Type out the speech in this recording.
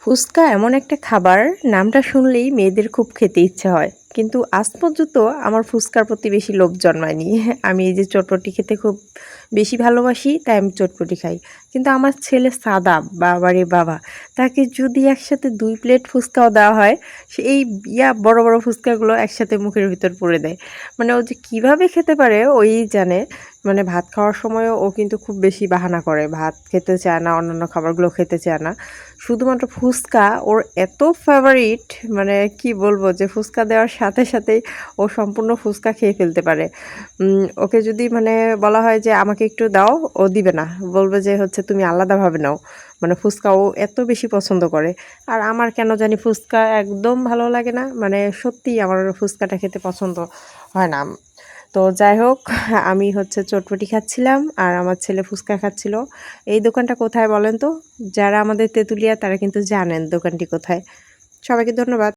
ফুচকা এমন একটা খাবার, নামটা শুনলেই মেয়েদের খুব খেতে ইচ্ছে হয়। কিন্তু আজ পর্যন্ত আমার ফুচকার প্রতি বেশি লোভ জন্মায়নি। আমি এই যে চটপটি খেতে খুব বেশি ভালোবাসি, তাই আমি চটপটি খাই। কিন্তু আমার ছেলে সাদাব, বাবারে বাবা! তাকে যদি একসাথে ২ প্লেট ফুচকাও দেওয়া হয়, সে এই বড়, বড় ফুচকাগুলো একসাথে মুখের ভিতর পুরে দেয়। মানে ও যে কিভাবে খেতে পারে ওই জানে। মানে ভাত খাওয়ার সময়ও ও কিন্তু খুব বেশি বাহানা করে। ভাত খেতে চায় না, অন্যান্য খাবারগুলো খেতে চায় না। শুধুমাত্র ফুচকা ওর এত ফেভারিট, মানে কি বলবো, যে ফুচকা দেওয়ার সাথে সাথেই ও সম্পূর্ণ ফুচকা খেয়ে ফেলতে পারে। ওকে যদি মানে বলা হয় যে আমাকে একটু দাও, ও দিবে না। বলবে যে হচ্ছে তুমি আলাদাভাবে নাও। মানে ফুচকা ও এত বেশি পছন্দ করে। আর আমার কেন জানি ফুচকা একদম ভালো লাগে না। মানে সত্যিই আমার ফুচকাটা খেতে পছন্দ হয় না। তো যাই হোক, আমি হচ্ছে চটপটি খাচ্ছিলাম আর আমার ছেলে ফুচকা খাচ্ছিল। এই দোকানটা কোথায় বলেন তো? যারা আমাদের তেঁতুলিয়া তারা কিন্তু জানেন দোকানটি কোথায়। সবাইকে ধন্যবাদ।